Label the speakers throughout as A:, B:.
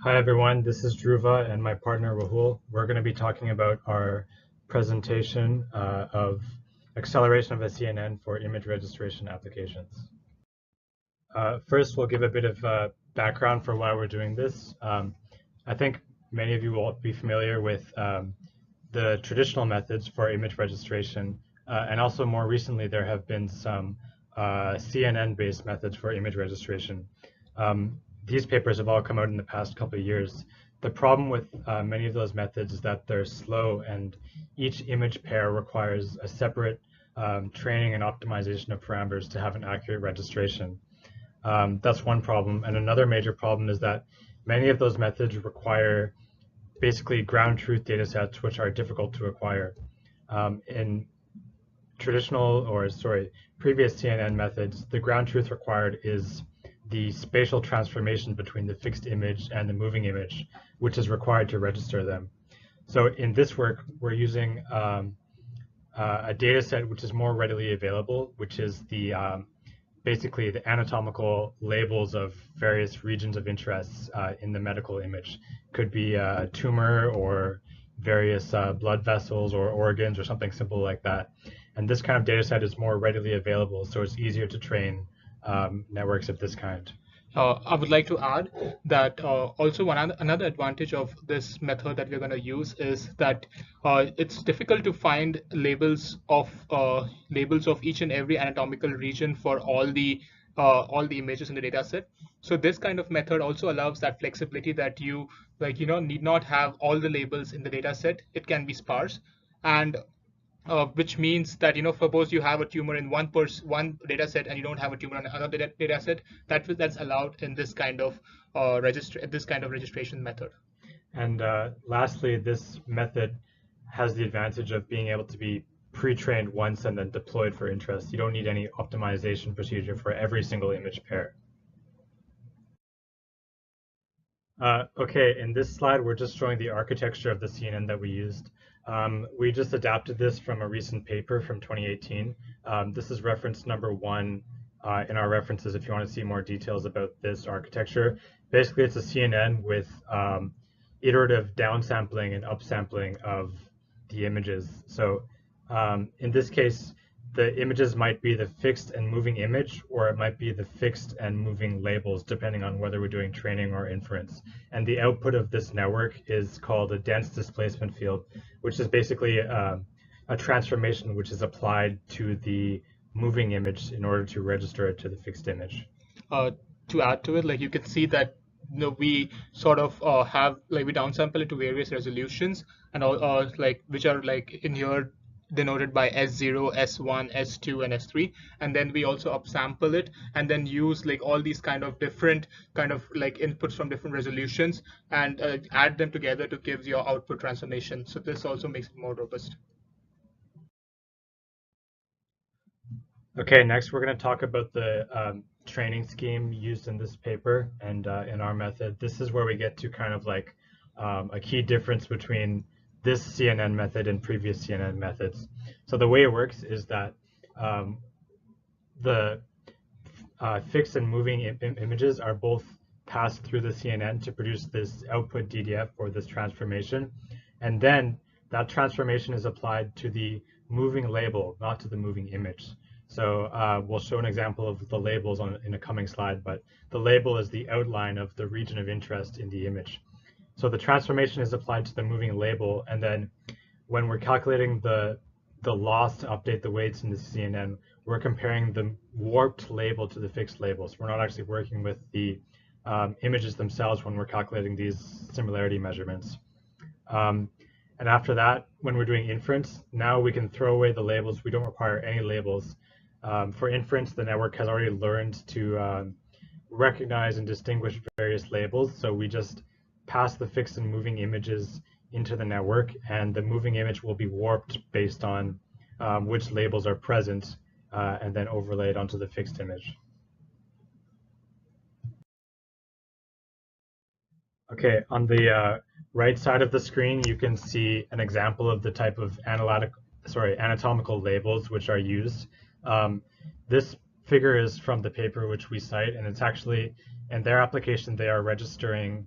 A: Hi everyone, this is Dhruva and my partner Rahul. We're going to be talking about our presentation of acceleration of a CNN for image registration applications. First, we'll give a bit of background for why we're doing this. I think many of you will be familiar with the traditional methods for image registration, and also more recently there have been some CNN-based methods for image registration. These papers have all come out in the past couple of years. The problem with many of those methods is that they're slow, and each image pair requires a separate training and optimization of parameters to have an accurate registration. That's one problem. And another major problem is that many of those methods require basically ground truth data sets, which are difficult to acquire. In previous CNN methods, the ground truth required is the spatial transformation between the fixed image and the moving image, which is required to register them. So in this work, we're using a data set which is more readily available, which is the basically the anatomical labels of various regions of interest in the medical image. Could be a tumor or various blood vessels or organs or something simple like that. And this kind of data set is more readily available, so it's easier to train networks of this kind.
B: I would like to add that also another advantage of this method that we're going to use is that it's difficult to find labels of each and every anatomical region for all the images in the data set. So this kind of method also allows that flexibility that you need not have all the labels in the data set. It can be sparse, and which means that suppose you have a tumor in one data set and you don't have a tumor in another data set, that's allowed in this kind of registration method.
A: And lastly, this method has the advantage of being able to be pre-trained once and then deployed for interest. You don't need any optimization procedure for every single image pair. Okay, in this slide, we're just showing the architecture of the CNN that we used. We just adapted this from a recent paper from 2018. This is reference number 1 in our references if you want to see more details about this architecture. Basically, it's a CNN with iterative downsampling and upsampling of the images. So in this case, the images might be the fixed and moving image, or it might be the fixed and moving labels, depending on whether we're doing training or inference. And the output of this network is called a dense displacement field, which is basically a transformation which is applied to the moving image in order to register it to the fixed image.
B: To add to it, like you can see that we sort of have we downsample it to various resolutions, and all which are in here denoted by S0, S1, S2, and S3, and then we also upsample it and then use all these kind of different inputs from different resolutions and add them together to give your output transformation. So this also makes it more robust.
A: Okay, next we're going to talk about the training scheme used in this paper and in our method. This is where we get to kind of like a key difference between this CNN method and previous CNN methods. So the way it works is that the fixed and moving images are both passed through the CNN to produce this output DDF or this transformation. And then that transformation is applied to the moving label, not to the moving image. So we'll show an example of the labels in a coming slide, but the label is the outline of the region of interest in the image. So the transformation is applied to the moving label, and then when we're calculating the loss to update the weights in the CNN, we're comparing the warped label to the fixed labels. We're not actually working with the images themselves when we're calculating these similarity measurements. And after that, when we're doing inference, now we can throw away the labels. We don't require any labels. For inference, the network has already learned to recognize and distinguish various labels. So we just pass the fixed and moving images into the network, and the moving image will be warped based on which labels are present and then overlaid onto the fixed image. Okay, on the right side of the screen, you can see an example of the type of anatomical labels which are used. This figure is from the paper which we cite, and it's actually, in their application, they are registering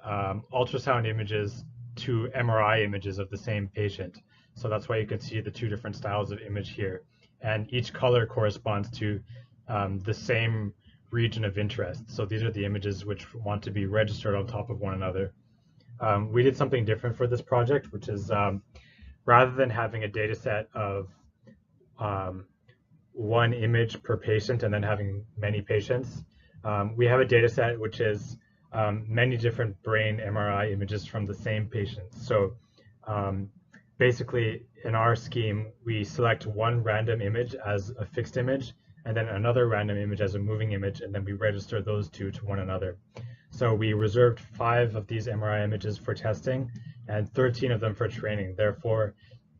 A: ultrasound images to MRI images of the same patient. So that's why you can see the two different styles of image here. And each color corresponds to the same region of interest. So these are the images which want to be registered on top of one another. We did something different for this project, which is rather than having a data set of um, one image per patient and then having many patients, we have a data set which is many different brain MRI images from the same patient. So basically, in our scheme, we select one random image as a fixed image, and then another random image as a moving image, and then we register those two to one another. So we reserved 5 of these MRI images for testing and 13 of them for training. Therefore,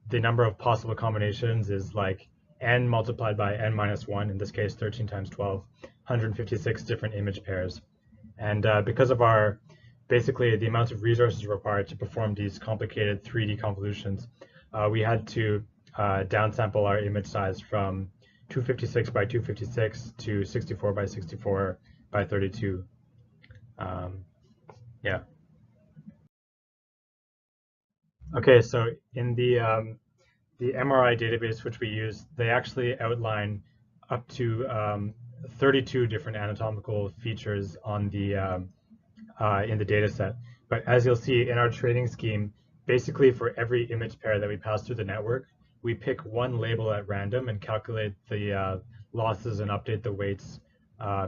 A: the number of possible combinations is like n multiplied by n minus 1, in this case 13 times 12, 156 different image pairs. And because of our, basically the amount of resources required to perform these complicated 3D convolutions, we had to downsample our image size from 256 by 256 to 64 by 64 by 32. Yeah. Okay, so in the MRI database which we use, they actually outline up to 32 different anatomical features on the in the data set. But as you'll see in our training scheme, basically for every image pair that we pass through the network, we pick one label at random and calculate the losses and update the weights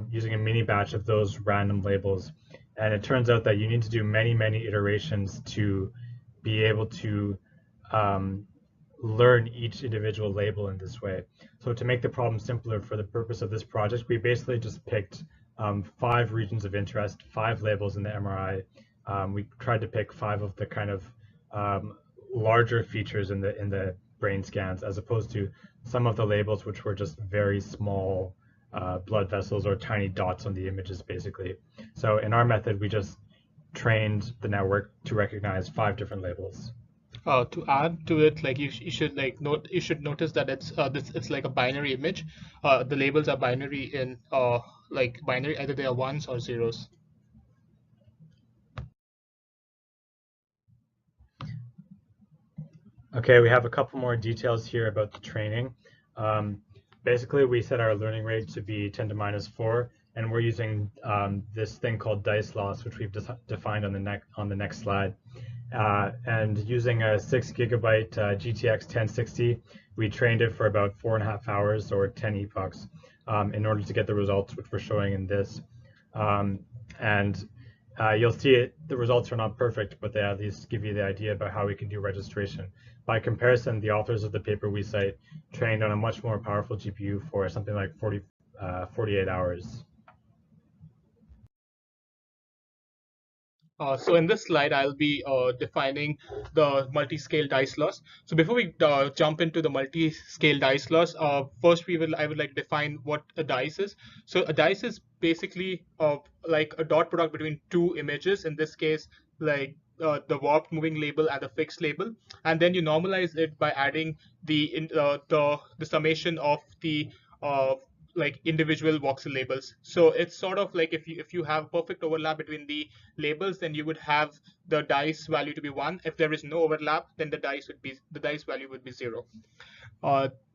A: using a mini batch of those random labels. And it turns out that you need to do many, many iterations to be able to learn each individual label in this way. So to make the problem simpler for the purpose of this project, we basically just picked 5 regions of interest, 5 labels in the MRI. We tried to pick 5 of the kind of larger features in the brain scans, as opposed to some of the labels which were just very small blood vessels or tiny dots on the images, basically. So in our method, we just trained the network to recognize 5 different labels.
B: To add to it, like you should like you should notice that it's like a binary image. The labels are binary in like binary, either they are ones or zeros.
A: Okay, we have a couple more details here about the training. Basically, we set our learning rate to be 10 to minus 4, and we're using this thing called dice loss, which we've defined on the next slide. And using a 6 gigabyte GTX 1060, we trained it for about 4.5 hours or 10 epochs in order to get the results which we're showing in this. And you'll see the results are not perfect, but they at least give you the idea about how we can do registration. By comparison, the authors of the paper we cite trained on a much more powerful GPU for something like 48 hours.
B: So in this slide, I'll be defining the multi-scale dice loss. So before we jump into the multi-scale dice loss, first I would like to define what a dice is. So a dice is basically like a dot product between 2 images. In this case, like the warped moving label and the fixed label, and then you normalize it by adding the summation of the like individual voxel labels. So it's sort of like if you have perfect overlap between the labels, then you would have the dice value to be 1. If there is no overlap, then the dice value would be 0.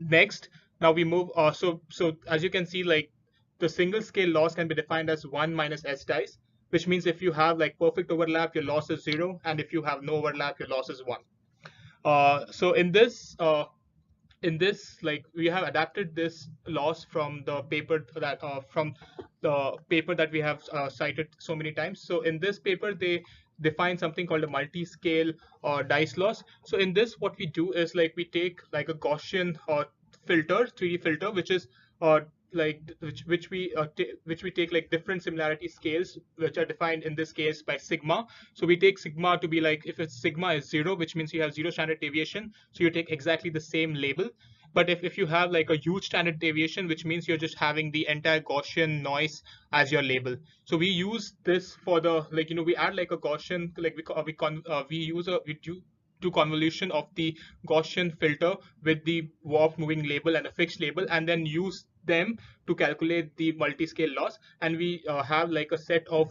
B: Next, now we move. So as you can see, like the single scale loss can be defined as 1 minus s dice, which means if you have like perfect overlap, your loss is 0, and if you have no overlap, your loss is 1. So in this, like we have adapted this loss from the paper that we have cited so many times. So in this paper, they define something called a multi-scale dice loss. So in this, what we do is like we take like a Gaussian filter, 3D filter, which is like which we take like different similarity scales, which are defined in this case by sigma. So we take sigma to be like, if it's sigma is 0, which means you have 0 standard deviation, so you take exactly the same label. But if you have like a huge standard deviation, which means you're just having the entire Gaussian noise as your label. So we use this for the, like, we add like a Gaussian, like we do convolution of the Gaussian filter with the warp moving label and a fixed label, and then use them to calculate the multi-scale loss. And we have like a set of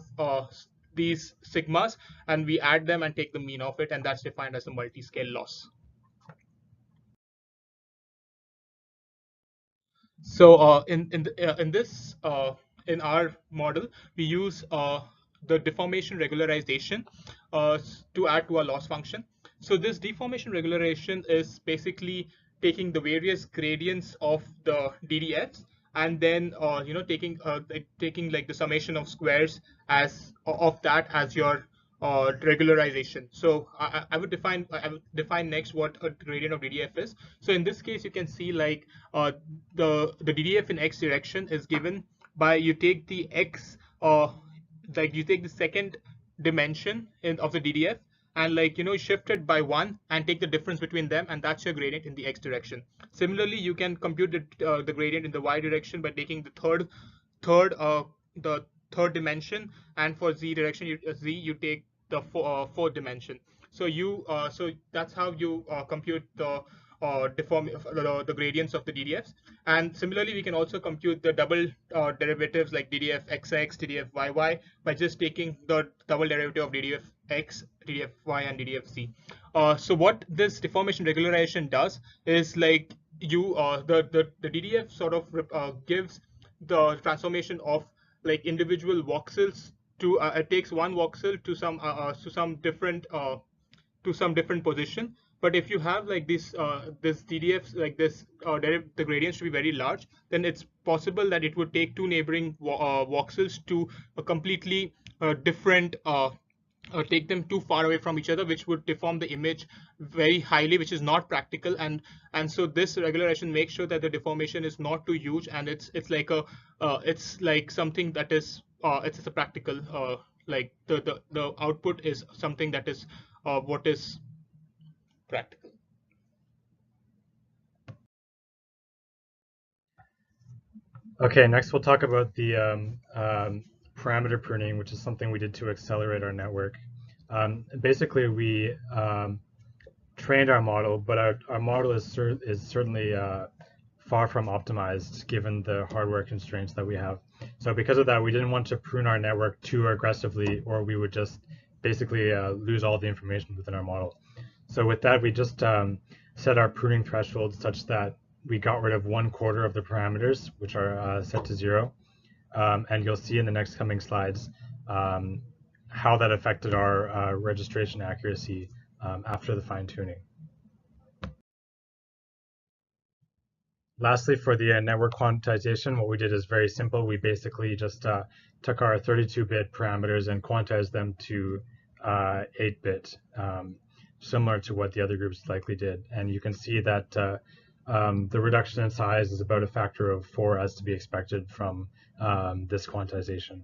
B: these sigmas and we add them and take the mean of it, and that's defined as the multi-scale loss. So in our model, we use the deformation regularization to add to our loss function. So this deformation regularization is basically taking the various gradients of the DDFs and then taking like the summation of squares as of that as your regularization. So I would define next what a gradient of DDF is. So in this case, you can see like the DDF in x direction is given by you take the x like you take the second dimension of the DDF and shift it by 1 and take the difference between them, and that's your gradient in the x direction. Similarly, you can compute the gradient in the y direction by taking third the third dimension, and for z direction you take the fourth dimension. So that's how you compute the gradients of the DDFs. And similarly, we can also compute the double derivatives like DDF XX, DDF YY by just taking the double derivative of DDF X, DDF Y, and DDF Z. So what this deformation regularization does is like the DDF sort of gives the transformation of like individual voxels to it takes one voxel to some different position. But if you have like this DDFs like this the gradients to be very large, then it's possible that it would take two neighboring voxels to a completely different take them too far away from each other, which would deform the image very highly, which is not practical. And so this regularization makes sure that the deformation is not too huge, and it's like something that is it's a practical like the output is something that is what is practical.
A: Okay, next we'll talk about the parameter pruning, which is something we did to accelerate our network. Basically, we trained our model, but our model is certainly far from optimized given the hardware constraints that we have. So because of that, we didn't want to prune our network too aggressively, or we would just basically lose all the information within our model. So with that, we just set our pruning threshold such that we got rid of 1/4 of the parameters, which are set to 0. And you'll see in the next coming slides how that affected our registration accuracy after the fine tuning. Lastly, for the network quantization, what we did is very simple. We basically just took our 32-bit parameters and quantized them to 8-bit, similar to what the other groups likely did. And you can see that the reduction in size is about a factor of 4, as to be expected from this quantization.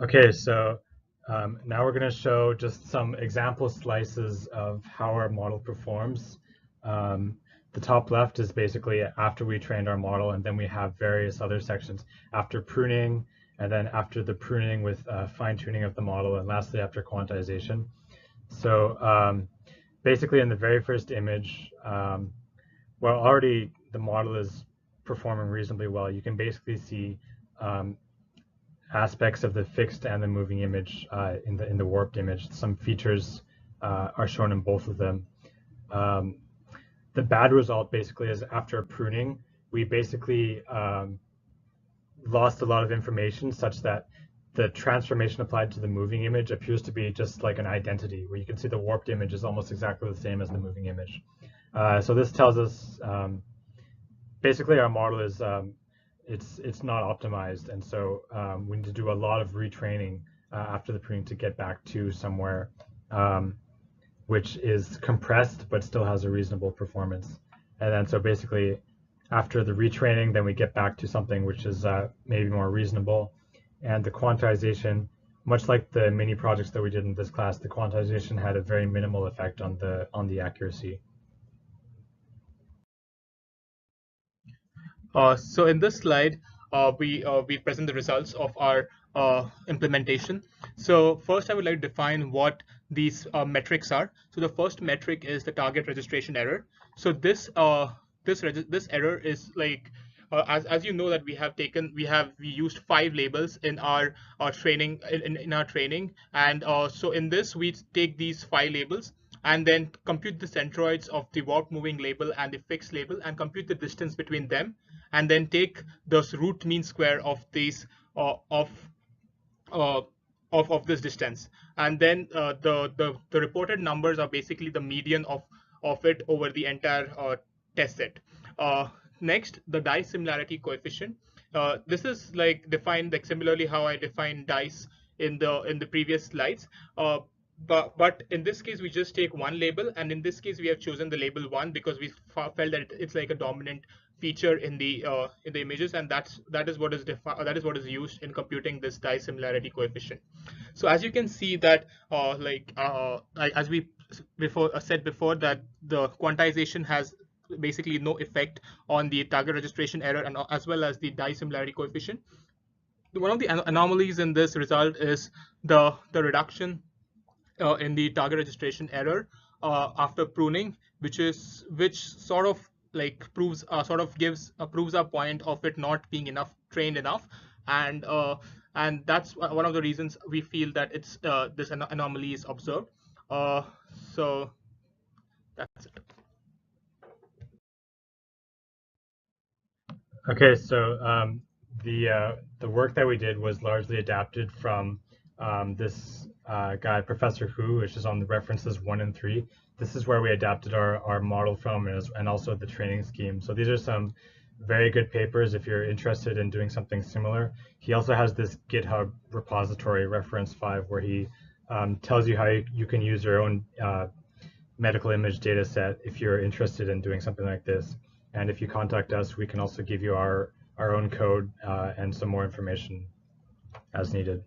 A: Okay, so now we're going to show just some example slices of how our model performs. The top left is basically after we trained our model, and then we have various other sections after pruning, and then after the pruning with fine-tuning of the model, and lastly after quantization. So basically in the very first image, well, already the model is performing reasonably well. You can basically see aspects of the fixed and the moving image in the warped image. Some features are shown in both of them. The bad result basically is after pruning, we basically lost a lot of information such that the transformation applied to the moving image appears to be just like an identity, where you can see the warped image is almost exactly the same as the moving image. So this tells us basically our model is it's not optimized, and so we need to do a lot of retraining after the pruning to get back to somewhere which is compressed but still has a reasonable performance. And then so basically after the retraining, then we get back to something which is maybe more reasonable. And the quantization, much like the mini projects that we did in this class, the quantization had a very minimal effect on the accuracy.
B: So in this slide, we present the results of our implementation. So first, I would like to define what these metrics are. So the first metric is the target registration error. So this error is like as you know that we used 5 labels in our training in our training, and so in this we take these 5 labels and then compute the centroids of the warp moving label and the fixed label and compute the distance between them, and then take the root mean square of these uh, of this distance, and then the reported numbers are basically the median of it over the entire test set. Uh, Next, the dice similarity coefficient. This is like defined like similarly how I defined dice in the previous slides. But in this case we just take one label, and in this case we have chosen the label 1 because we felt that it's like a dominant feature in the images, and that is what is used in computing this dice similarity coefficient. So as you can see that as we before said before, that the quantization has basically no effect on the target registration error and as well as the dice similarity coefficient. One of the anomalies in this result is the reduction in the target registration error after pruning, which sort of like proves sort of gives proves a point of it not being trained enough, and that's one of the reasons we feel that it's this anomaly is observed. So that's it.
A: Okay, so the work that we did was largely adapted from this guy, Professor Hu, which is on the references 1 and 3. This is where we adapted our model from, and also the training scheme. So these are some very good papers if you're interested in doing something similar. He also has this GitHub repository, reference 5, where he tells you how you can use your own medical image data set if you're interested in doing something like this. And if you contact us, we can also give you our own code and some more information as needed.